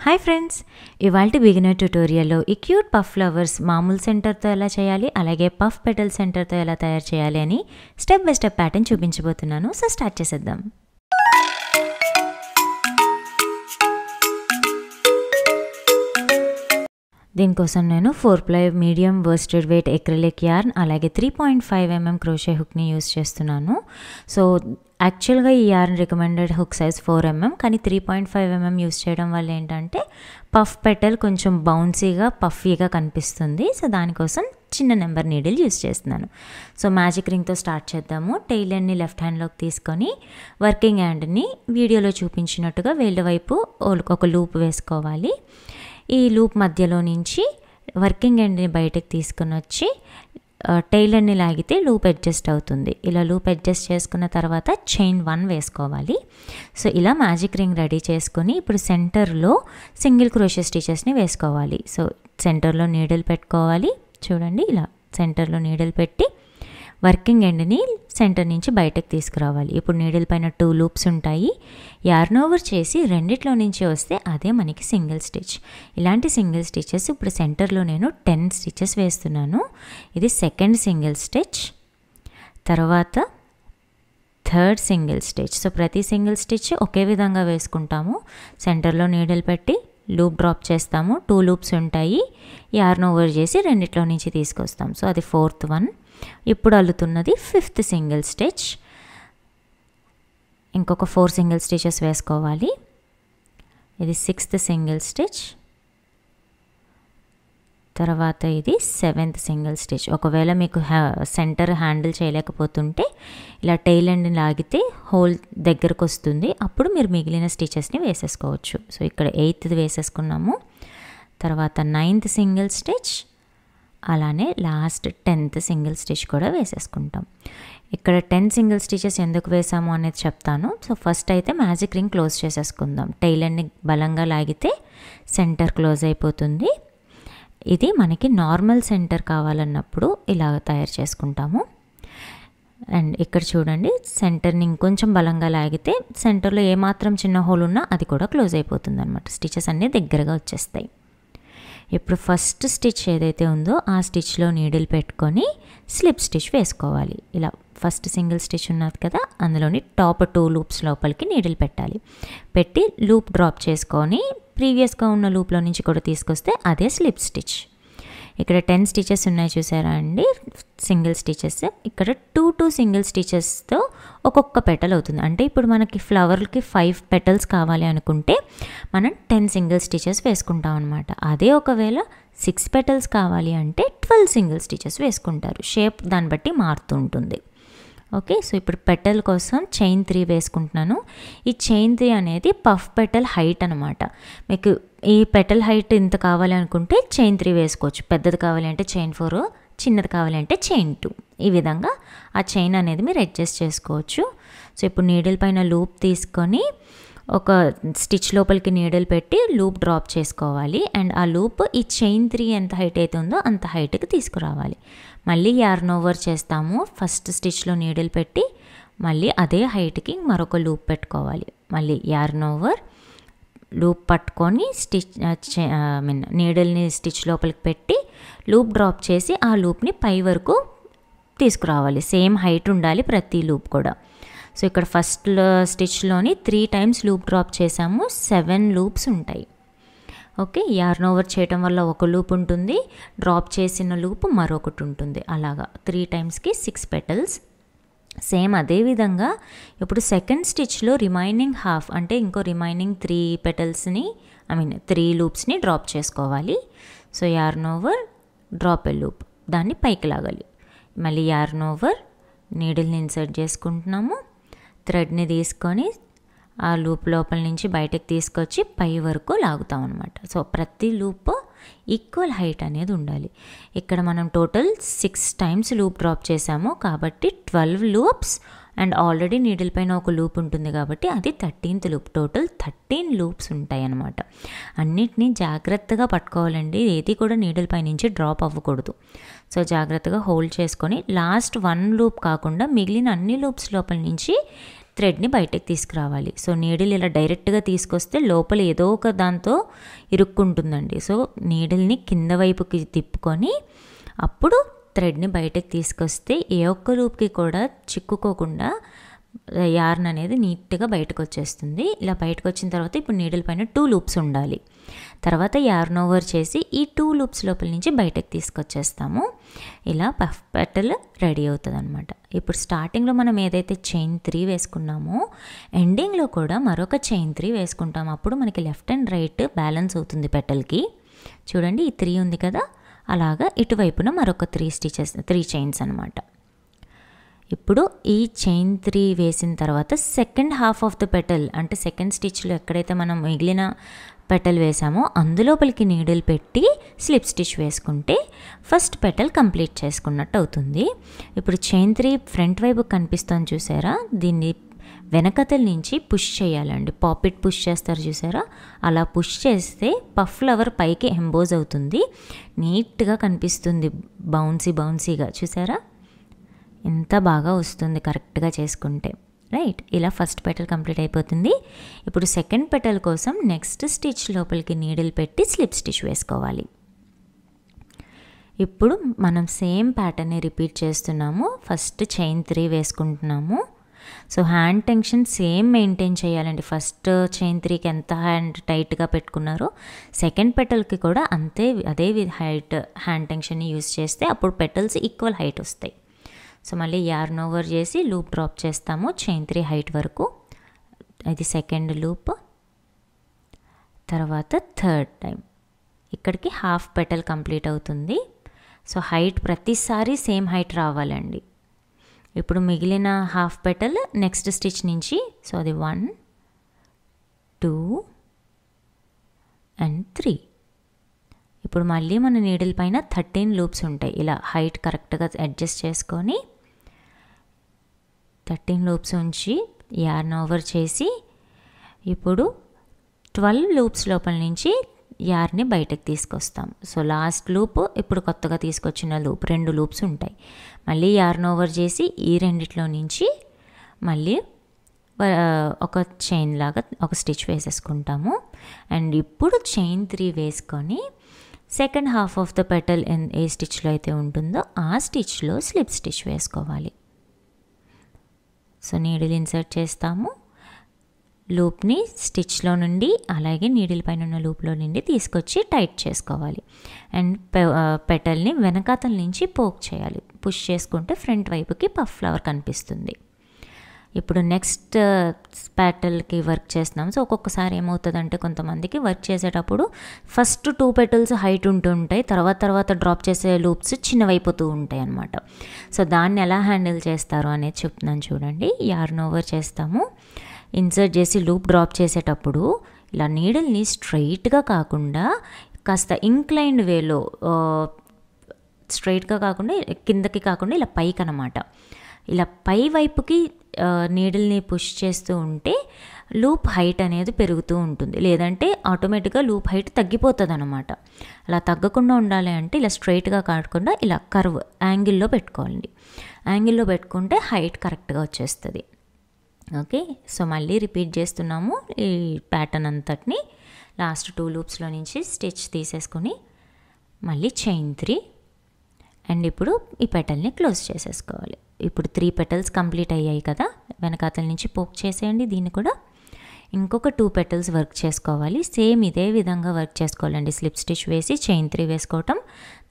Hi friends, ఇవాల్టి beginner ట్యుటోరియల్లో ఈ క్యూట్ పఫ్ ఫ్లవర్స్ మామూలు సెంటర్తో ఎలా చేయాలి, అలాగే పఫ్ పెటల్ సెంటర్తో ఎలా తయారు చేయాలి అని స్టెప్ బై స్టెప్ ప్యాటర్న్ చూపించబోతున్నాను. సో స్టార్ట్ చేసేద్దాం. దీనికోసం నేను 4-ply medium worsted weight acrylic yarn అలాగే 3.5 mm క్రోషే హుక్ని యూస్ చేస్తున్నాను. సో యాక్చువల్గా ఈ yarn recommended hook size 4 mm, కానీ 3.5 mm యూస్ చేయడం వల్ల ఏంటంటే పఫ్ పెటల్ కొంచెం బౌన్సీగా పఫీగా కనిపిస్తుంది. సో దానికోసం చిన్న నెంబర్ నీడిల్ యూస్ చేస్తున్నాను. సో మ్యాజిక్ రింగ్తో స్టార్ట్ చేద్దాము. టెయిల్ ఎండ్ని లెఫ్ట్ హ్యాండ్లోకి తీసుకొని వర్కింగ్ హ్యాండ్ని వీడియోలో చూపించినట్టుగా వేళ్ళ వైపు ఒక లూప్ వేసుకోవాలి. ఈ లూప్ మధ్యలో నుంచి వర్కింగ్ ఎండ్ని బయటకు తీసుకుని వచ్చి టెయిల్ ఎండ్ని లాగితే లూప్ అడ్జస్ట్ అవుతుంది. ఇలా లూప్ అడ్జస్ట్ చేసుకున్న తర్వాత చైన్ 1 వేసుకోవాలి. సో ఇలా మ్యాజిక్ రింగ్ రెడీ చేసుకొని ఇప్పుడు సెంటర్లో సింగిల్ క్రోషే స్టిచెస్ని వేసుకోవాలి. సో సెంటర్లో నీడిల్ పెట్టుకోవాలి. చూడండి, ఇలా సెంటర్లో నీడిల్ పెట్టి వర్కింగ్ ఎండ్ని సెంటర్ నుంచి బయటకు తీసుకురావాలి. ఇప్పుడు నీడిల్ పైన 2 లూప్స్ ఉంటాయి. యార్న్ ఓవర్ చేసి రెండిట్లో నుంచి వస్తే అదే మనకి సింగిల్ స్టిచ్. ఇలాంటి సింగిల్ స్టిచెస్ ఇప్పుడు సెంటర్లో నేను 10 స్టిచెస్ వేస్తున్నాను. ఇది సెకండ్ సింగిల్ స్టిచ్, తర్వాత థర్డ్ సింగిల్ స్టిచ్. సో ప్రతి సింగిల్ స్టిచ్ ఒకే విధంగా వేసుకుంటాము. సెంటర్లో నీడిల్ పెట్టి లూప్ డ్రాప్ చేస్తాము. 2 లూప్స్ ఉంటాయి. యార్న్ ఓవర్ చేసి రెండిట్లో నుంచి తీసుకొస్తాం. సో అది 4th వన్. ఇప్పుడు అల్లుతున్నది 5th సింగిల్ స్టిచ్. ఇంకొక 4 సింగిల్ స్టిచెస్ వేసుకోవాలి. ఇది 6th సింగిల్ స్టిచ్, తర్వాత ఇది 7th సింగిల్ స్టిచ్. ఒకవేళ మీకు సెంటర్ హ్యాండిల్ చేయలేకపోతుంటే ఇలా టెయిల్ ఎండ్ని లాగితే హోల్ దగ్గరకు వస్తుంది. అప్పుడు మీరు మిగిలిన స్టిచెస్ని వేసేసుకోవచ్చు. సో ఇక్కడ 8th వేసేసుకున్నాము. తర్వాత 9th సింగిల్ స్టిచ్, అలానే లాస్ట్ 10th సింగిల్ స్టిచ్ కూడా వేసేసుకుంటాం. ఇక్కడ 10 సింగిల్ స్టిచెస్ ఎందుకు వేసాము అనేది చెప్తాను. సో ఫస్ట్ అయితే మ్యాజిక్ రింగ్ క్లోజ్ చేసేసుకుందాం. టెయిల్ ఎండ్ని బలంగా లాగితే సెంటర్ క్లోజ్ అయిపోతుంది. ఇది మనకి నార్మల్ సెంటర్ కావాలన్నప్పుడు ఇలా తయారు చేసుకుంటాము. అండ్ ఇక్కడ చూడండి, సెంటర్ని ఇంకొంచెం బలంగా లాగితే సెంటర్లో ఏమాత్రం చిన్న హోల్ ఉన్నా అది కూడా క్లోజ్ అయిపోతుంది అనమాట. స్టిచెస్ అన్నీ దగ్గరగా వచ్చేస్తాయి. ఇప్పుడు ఫస్ట్ స్టిచ్ ఏదైతే ఉందో ఆ స్టిచ్లో నీడిల్ పెట్టుకొని స్లిప్ స్టిచ్ వేసుకోవాలి. ఇలా ఫస్ట్ సింగిల్ స్టిచ్ ఉన్నది కదా, అందులోని టాప్ 2 లూప్స్ లోపలికి నీడిల్ పెట్టాలి. పెట్టి లూప్ డ్రాప్ చేసుకొని ప్రీవియస్గా ఉన్న లూప్లో నుంచి కూడా తీసుకొస్తే అదే స్లిప్ స్టిచ్. ఇక్కడ 10 స్టిచెస్ ఉన్నాయి చూసారా అండి, సింగిల్ స్టిచెస్. ఇక్కడ 2 సింగిల్ స్టిచెస్తో ఒక్కొక్క పెటల్ అవుతుంది. అంటే ఇప్పుడు మనకి ఫ్లవర్కి 5 పెటల్స్ కావాలి అనుకుంటే మనం 10 సింగిల్ స్టిచెస్ వేసుకుంటాం అనమాట. అదే ఒకవేళ 6 పెటల్స్ కావాలి అంటే 12 సింగిల్ స్టిచెస్ వేసుకుంటారు. షేప్ దాన్ని బట్టి మారుతూ ఉంటుంది. ఓకే, సో ఇప్పుడు పెటల్ కోసం చైన్ 3 వేసుకుంటున్నాను. ఈ చైన్ 3 అనేది పఫ్ పెటల్ హైట్ అనమాట. మీకు ఈ పెటల్ హైట్ ఇంత కావాలి అనుకుంటే చైన్ 3 వేసుకోవచ్చు. పెద్దది కావాలి అంటే చైన్ 4, చిన్నది కావాలి అంటే చైన్ 2. ఈ విధంగా ఆ చైన్ అనేది మీరు అడ్జస్ట్ చేసుకోవచ్చు. సో ఇప్పుడు నీడిల్ పైన లూప్ తీసుకొని ఒక స్టిచ్ లోపలికి నీడిల్ పెట్టి లూప్ డ్రాప్ చేసుకోవాలి. అండ్ ఆ లూప్ ఈ చైన్ 3 ఎంత హైట్ అయితే ఉందో అంత హైట్కి తీసుకురావాలి. మళ్ళీ యార్న్ ఓవర్ చేస్తాము. ఫస్ట్ స్టిచ్లో నీడిల్ పెట్టి మళ్ళీ అదే హైట్కి మరొక లూప్ పెట్టుకోవాలి. మళ్ళీ యార్న్ ఓవర్, లూప్ పట్టుకొని నీడిల్ని స్టిచ్ లోపలికి పెట్టి లూప్ డ్రాప్ చేసి ఆ లూప్ని పై వరకు తీసుకురావాలి. సేమ్ హైట్ ఉండాలి ప్రతి లూప్ కూడా. సో ఇక్కడ ఫస్ట్ స్టిచ్లోని 3 times లూప్ డ్రాప్ చేసాము. 7 లూప్స్ ఉంటాయి. ఓకే, యార్న్ ఓవర్ చేయటం వల్ల ఒక లూప్ ఉంటుంది, డ్రాప్ చేసిన లూప్ మరొకటి ఉంటుంది. అలాగా 3 timesకి 6 పెటల్స్. సేమ్ అదేవిధంగా ఇప్పుడు సెకండ్ స్టిచ్లో రిమైనింగ్ హాఫ్ అంటే ఇంకో రిమైనింగ్ 3 పెటల్స్ని 3 లూప్స్ని డ్రాప్ చేసుకోవాలి. సో యార్న్ ఓవర్, డ్రాప్ ఏ లూప్, దాన్ని పైకి లాగాలి. మళ్ళీ యార్న్ ఓవర్, నీడిల్ని ఇన్సర్ట్ చేసుకుంటున్నాము. థ్రెడ్ని తీసుకొని ఆ లూప్ లోపల నుంచి బయటకు తీసుకొచ్చి పై వరకు లాగుతాం అనమాట. సో ప్రతి లూప్ ఈక్వల్ హైట్ అనేది ఉండాలి. ఇక్కడ మనం టోటల్ 6 times లూప్ డ్రాప్ చేసాము కాబట్టి 12 లూప్స్. అండ్ ఆల్రెడీ నీడిల్ పైన ఒక లూప్ ఉంటుంది కాబట్టి అది 13th లూప్. టోటల్ 13 లూప్స్ ఉంటాయి అన్నమాట. అన్నిటినీ జాగ్రత్తగా పట్టుకోవాలండి. ఏది కూడా నీడిల్ పై నుంచి డ్రాప్ అవ్వకూడదు. సో జాగ్రత్తగా హోల్డ్ చేసుకొని లాస్ట్ 1 లూప్ కాకుండా మిగిలిన అన్ని లూప్స్ లోపల నుంచి థ్రెడ్ని బయటకు తీసుకురావాలి. సో నీడిల్ ఇలా డైరెక్ట్గా తీసుకొస్తే లోపల ఏదో ఒక దాంతో ఇరుక్కుంటుందండి. సో నీడిల్ని కింద వైపుకి తిప్పుకొని అప్పుడు థ్రెడ్ని బయటకు తీసుకొస్తే ఏ ఒక్క లూప్కి కూడా చిక్కుకోకుండా యార్న్ అనేది నీట్గా బయటకు వచ్చేస్తుంది. ఇలా బయటకు వచ్చిన తర్వాత ఇప్పుడు నీడిల్ పైన 2 లూప్స్ ఉండాలి. తర్వాత యార్న్ ఓవర్ చేసి ఈ 2 లూప్స్ లోపల నుంచి బయటకు తీసుకొచ్చేస్తాము. ఇలా పఫ్ పెటల్ రెడీ అవుతుంది అనమాట. ఇప్పుడు స్టార్టింగ్లో మనం ఏదైతే చైన్ 3 వేసుకున్నామో ఎండింగ్లో కూడా మరొక చైన్ 3 వేసుకుంటాము. అప్పుడు మనకి లెఫ్ట్ అండ్ రైట్ బ్యాలెన్స్ అవుతుంది పెటల్కి. చూడండి ఈ 3 ఉంది కదా, అలాగా ఇటువైపున మరొక 3 చైన్స్ అనమాట. ఇప్పుడు ఈ చైన్ 3 వేసిన తర్వాత second half of the petal అంటే సెకండ్ స్టిచ్లో ఎక్కడైతే మనం మిగిలిన పెటల్ వేసామో అందులోపలికి నీడిల్ పెట్టి స్లిప్ స్టిచ్ వేసుకుంటే ఫస్ట్ పెటల్ కంప్లీట్ చేసుకున్నట్టు అవుతుంది. ఇప్పుడు చైన్ 3 ఫ్రంట్ వైపు కనిపిస్తుంది చూసారా, దీన్ని వెనకతల నుంచి పుష్ చేయాలండి. పాపిట్ పుష్ చేస్తారు చూసారా, అలా పుష్ చేస్తే పఫ్ ఫ్లవర్ పైకి ఎంబోజ్ అవుతుంది, నీట్గా కనిపిస్తుంది, బౌన్సీగా. చూసారా ఎంత బాగా వస్తుంది కరెక్ట్గా చేసుకుంటే, రైట్. ఇలా ఫస్ట్ పెటల్ కంప్లీట్ అయిపోతుంది. ఇప్పుడు సెకండ్ పెటల్ కోసం నెక్స్ట్ స్టిచ్ లోపలికి నీడిల్ పెట్టి స్లిప్ స్టిచ్ వేసుకోవాలి. ఇప్పుడు మనం సేమ్ ప్యాటర్న్ని రిపీట్ చేస్తున్నాము. ఫస్ట్ చైన్ 3 వేసుకుంటున్నాము. So hand tension same maintain చేయాలండి. ఫస్ట్ చైన్ 3కి ఎంత హ్యాండ్ టైట్గా పెట్టుకున్నారో సెకండ్ పెటల్కి కూడా అదే హైట్ హ్యాండ్ టెన్షన్ని యూస్ చేస్తే అప్పుడు పెటల్స్ ఈక్వల్ హైట్ వస్తాయి. సో మళ్ళీ యార్న్ ఓవర్ చేసి లూప్ డ్రాప్ చేస్తాము చైన్ 3 హైట్ వరకు. ఇది సెకండ్ లూప్. తర్వాత థర్డ్ టైం ఇక్కడికి హాఫ్ పెటల్ కంప్లీట్ అవుతుంది. సో హైట్ ప్రతిసారి సేమ్ హైట్ రావాలండి. ఇప్పుడు మిగిలిన హాఫ్ పెటల్ నెక్స్ట్ స్టిచ్ నుంచి, సో అది 1 2 and 3. ఇప్పుడు మళ్ళీ మన నీడిల్ పైన 13 లూప్స్ ఉంటాయి. ఇలా హైట్ కరెక్ట్గా అడ్జస్ట్ చేసుకొని 13 లూప్స్ ఉంచి యార్న్ ఓవర్ చేసి ఇప్పుడు 12 లూప్స్ లోపల నుంచి యార్ని బయటకు తీసుకొస్తాం. సో లాస్ట్ లూప్ ఇప్పుడు కొత్తగా తీసుకొచ్చిన లూప్ 2 లూప్స్ ఉంటాయి. మళ్ళీ యార్న్ ఓవర్ చేసి ఈ రెండిట్లో నుంచి మళ్ళీ ఒక చైన్ లాగా ఒక స్టిచ్ వేసేసుకుంటాము. అండ్ ఇప్పుడు చైన్ 3 వేసుకొని second half of the petal ఏ స్టిచ్లో అయితే ఉంటుందో ఆ స్టిచ్లో స్లిప్ స్టిచ్ వేసుకోవాలి. సో నీడిల్ ఇన్సర్ట్ చేస్తాము, లూప్ని స్టిచ్లో నుండి అలాగే నీడిల్ పైన ఉన్న లూప్లో నుండి తీసుకొచ్చి టైట్ చేసుకోవాలి. అండ్ పెటల్ని వెనకాతల నుంచి పోక్ చేయాలి. పుష్ చేసుకుంటే ఫ్రంట్ వైపుకి పఫ్ ఫ్లవర్ కనిపిస్తుంది. ఇప్పుడు నెక్స్ట్ పెటల్కి వర్క్ చేస్తున్నాం. సో ఒక్కొక్కసారి ఏమవుతుందంటే కొంతమందికి వర్క్ చేసేటప్పుడు ఫస్ట్ 2 పెటల్స్ హైట్ ఉంటుంటాయి, తర్వాత డ్రాప్ చేసే లూప్స్ చిన్నవైపోతూ ఉంటాయి అన్నమాట. సో దాన్ని ఎలా హ్యాండిల్ చేస్తారు అనేది చెప్తున్నాను చూడండి. యార్న్ ఓవర్ చేస్తాము, ఇన్సర్ట్ చేసి లూప్ డ్రాప్ చేసేటప్పుడు ఇలా నీడిల్ని స్ట్రైట్గా కాకుండా కాస్త ఇంక్లైన్డ్ వేలో, స్ట్రైట్గా కాకుండా కిందకి కాకుండా ఇలా పైకి అనమాట, ఇలా పై వైపుకి నీడిల్ని పుష్ చేస్తూ ఉంటే లూప్ హైట్ అనేది పెరుగుతూ ఉంటుంది. లేదంటే ఆటోమేటిక్గా లూప్ హైట్ తగ్గిపోతుంది అనమాట. అలా తగ్గకుండా ఉండాలి అంటే ఇలా స్ట్రైట్గా కాకుండా ఇలా కర్వ్ యాంగిల్లో పెట్టుకోవాలండి. యాంగిల్లో పెట్టుకుంటే హైట్ కరెక్ట్గా వచ్చేస్తుంది. ఓకే, సో మళ్ళీ రిపీట్ చేస్తున్నాము ఈ ప్యాటర్న్ అంతటిని. లాస్ట్ 2 లూప్స్లో నుంచి స్టిచ్ తీసేసుకొని మళ్ళీ చైన్ 3 అండ్ ఇప్పుడు ఈ పెటల్ని క్లోజ్ చేసేసుకోవాలి. ఇప్పుడు 3 పెటల్స్ కంప్లీట్ అయ్యాయి కదా, వెనకాతల నుంచి పోక్ చేసేయండి. దీన్ని కూడా ఇంకొక 2 పెటల్స్ వర్క్ చేసుకోవాలి. సేమ్ ఇదే విధంగా వర్క్ చేసుకోవాలండి. స్లిప్ స్టిచ్ వేసి చైన్ 3 వేసుకోవటం,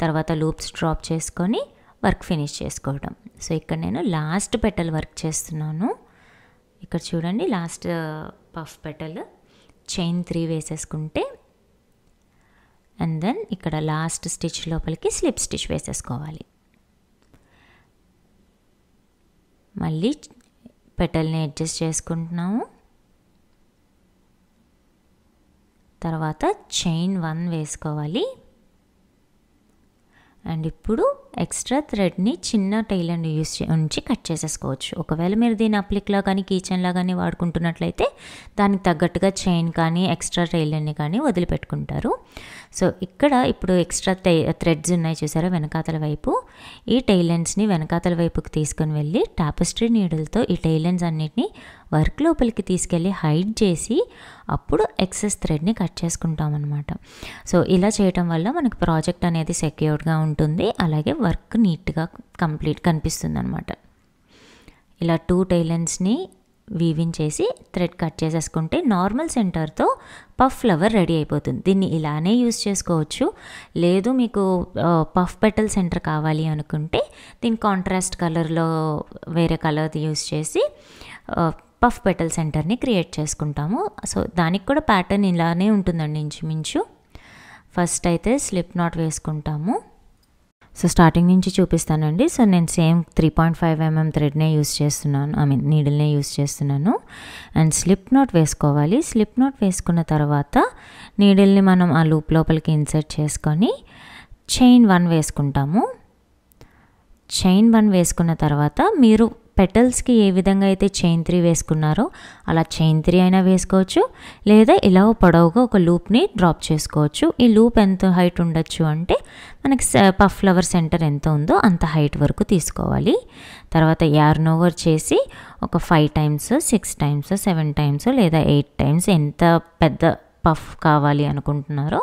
తర్వాత లూప్స్ డ్రాప్ చేసుకొని వర్క్ ఫినిష్ చేసుకోవటం. సో ఇక్కడ నేను లాస్ట్ పెటల్ వర్క్ చేస్తున్నాను. ఇక్కడ చూడండి, లాస్ట్ పఫ్ పెటల్ చైన్ 3 వేసేసుకుంటే అండ్ దెన్ ఇక్కడ లాస్ట్ స్టిచ్ లోపలికి స్లిప్ స్టిచ్ వేసేసుకోవాలి. మళ్ళీ పెటల్ని అడ్జస్ట్ చేసుకుంటున్నాము. తర్వాత చైన్ 1 వేసుకోవాలి. అండ్ ఇప్పుడు ఎక్స్ట్రా థ్రెడ్ని చిన్న టైలర్ని యూస్ ఉంచి కట్ చేసేసుకోవచ్చు. ఒకవేళ మీరు దీన్ని అప్లిక్లా కానీ కీచెన్లా కానీ వాడుకుంటున్నట్లయితే దానికి తగ్గట్టుగా చైన్ కానీ ఎక్స్ట్రా టైలర్ని కానీ వదిలిపెట్టుకుంటారు. సో ఇక్కడ ఇప్పుడు ఎక్స్ట్రా థ్రెడ్స్ ఉన్నాయి చూసారా వెనకాతల వైపు, ఈ టైలెన్స్ని వెనకాతల వైపుకి తీసుకొని వెళ్ళి టాపెస్ట్రీ నీడిల్తో ఈ టైలెన్స్ అన్నిటిని వర్క్ లోపలికి తీసుకెళ్ళి హైడ్ చేసి అప్పుడు ఎక్సెస్ థ్రెడ్ని కట్ చేసుకుంటాం అనమాట. సో ఇలా చేయటం వల్ల మనకు ప్రాజెక్ట్ అనేది సెక్యూర్డ్గా ఉంటుంది, అలాగే వర్క్ నీట్గా కంప్లీట్ కనిపిస్తుంది అనమాట. ఇలా 2 టైలెన్స్ని వీవింగ్ చేసి థ్రెడ్ కట్ చేసేసుకుంటే నార్మల్ సెంటర్తో పఫ్ ఫ్లవర్ రెడీ అయిపోతుంది. దీన్ని ఇలానే యూస్ చేసుకోవచ్చు, లేదు మీకు పఫ్ పెటల్ సెంటర్ కావాలి అనుకుంటే దీని కాంట్రాస్ట్ కలర్లో వేరే కలర్ యూస్ చేసి పఫ్ పెటల్ సెంటర్ని క్రియేట్ చేసుకుంటాము. సో దానికి కూడా ప్యాటర్న్ ఇలానే ఉంటుందండి ఇంచుమించు. ఫస్ట్ అయితే స్లిప్ నాట్ వేసుకుంటాము. సో స్టార్టింగ్ నుంచి చూపిస్తానండి. సో నేను సేమ్ 3.5 mm థ్రెడ్నే యూస్ చేస్తున్నాను, నీడిల్నే యూస్ చేస్తున్నాను. అండ్ స్లిప్ నాట్ వేసుకోవాలి. స్లిప్ నాట్ వేసుకున్న తర్వాత నీడిల్ని మనం ఆ లూప్ లోపలికి ఇన్సర్ట్ చేసుకొని చైన్ 1 వేసుకుంటాము. చైన్ 1 వేసుకున్న తర్వాత మీరు పెటల్స్కి ఏ విధంగా అయితే చైన్ 3 వేసుకున్నారో అలా చైన్ 3 అయినా వేసుకోవచ్చు, లేదా ఇలా పొడవుగా ఒక లూప్ని డ్రాప్ చేసుకోవచ్చు. ఈ లూప్ ఎంత హైట్ ఉండొచ్చు అంటే మనకి పఫ్ ఫ్లవర్ సెంటర్ ఎంత ఉందో అంత హైట్ వరకు తీసుకోవాలి. తర్వాత యార్న్ ఓవర్ చేసి ఒక 5 times 6 times 7 times లేదా 8 times ఎంత పెద్ద పఫ్ కావాలి అనుకుంటున్నారో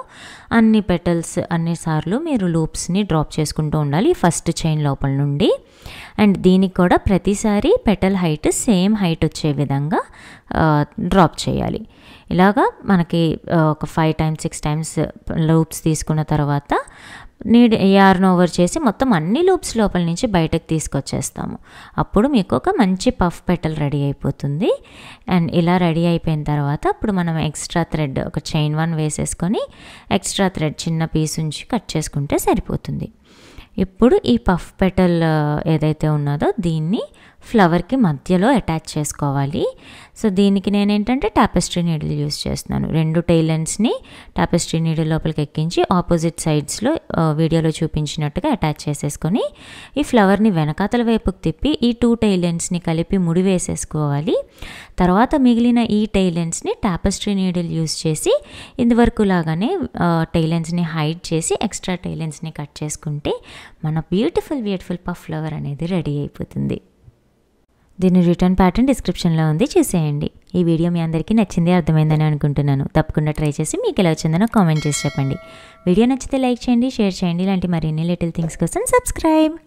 అన్ని పెటల్స్ అన్నిసార్లు మీరు లూప్స్ని డ్రాప్ చేసుకుంటూ ఉండాలి ఫస్ట్ చైన్ లోపల నుండి. అండ్ దీనికి కూడా ప్రతిసారి పెటల్ హైట్ సేమ్ హైట్ వచ్చే విధంగా డ్రాప్ చేయాలి. ఇలాగా మనకి ఒక 5 times 6 times లూప్స్ తీసుకున్న తర్వాత యార్న్ ఓవర్ చేసి మొత్తం అన్ని లూప్స్ లోపల నుంచి బయటకు తీసుకొచ్చేస్తాము. అప్పుడు మీకు ఒక మంచి పఫ్ పెటల్ రెడీ అయిపోతుంది. అండ్ ఇలా రెడీ అయిపోయిన తర్వాత అప్పుడు మనం ఎక్స్ట్రా థ్రెడ్ ఒక చైన్ 1 వేసేసుకొని ఎక్స్ట్రా థ్రెడ్ చిన్న పీస్ ఉంచి కట్ చేసుకుంటే సరిపోతుంది. ఇప్పుడు ఈ పఫ్ పెటల్ ఏదైతే ఉన్నదో దీన్ని ఫ్లవర్కి మధ్యలో అటాచ్ చేసుకోవాలి. సో దీనికి నేనేంటంటే టాపెస్ట్రీ నీడిల్ యూస్ చేస్తున్నాను. 2 టైలెన్స్ని టాపెస్ట్రీ నీడిల్ లోపలికి ఎక్కించి ఆపోజిట్ సైడ్స్లో వీడియోలో చూపించినట్టుగా అటాచ్ చేసేసుకొని ఈ ఫ్లవర్ని వెనకాతల వైపుకి తిప్పి ఈ 2 టైలెన్స్ని కలిపి ముడి వేసేసుకోవాలి. తర్వాత మిగిలిన ఈ టైలెన్స్ని టాపెస్ట్రీ నీడిల్ యూస్ చేసి ఇంతవరకు లాగానే టైలెన్స్ని హైడ్ చేసి ఎక్స్ట్రా టైలెన్స్ని కట్ చేసుకుంటే మన బ్యూటిఫుల్ పఫ్ ఫ్లవర్ అనేది రెడీ అయిపోతుంది. దీని రిటర్న్ ప్యాటర్న్ డిస్క్రిప్షన్లో ఉంది, చూసేయండి. ఈ వీడియో మీ అందరికీ నచ్చింది, అర్థమైందని అనుకుంటున్నాను. తప్పకుండా ట్రై చేసి మీకు ఎలా వచ్చిందో కామెంట్ చేసి చెప్పండి. వీడియో నచ్చితే లైక్ చేయండి, షేర్ చేయండి. ఇలాంటి మరిన్ని లిటిల్ థింగ్స్ కోసం సబ్స్క్రైబ్.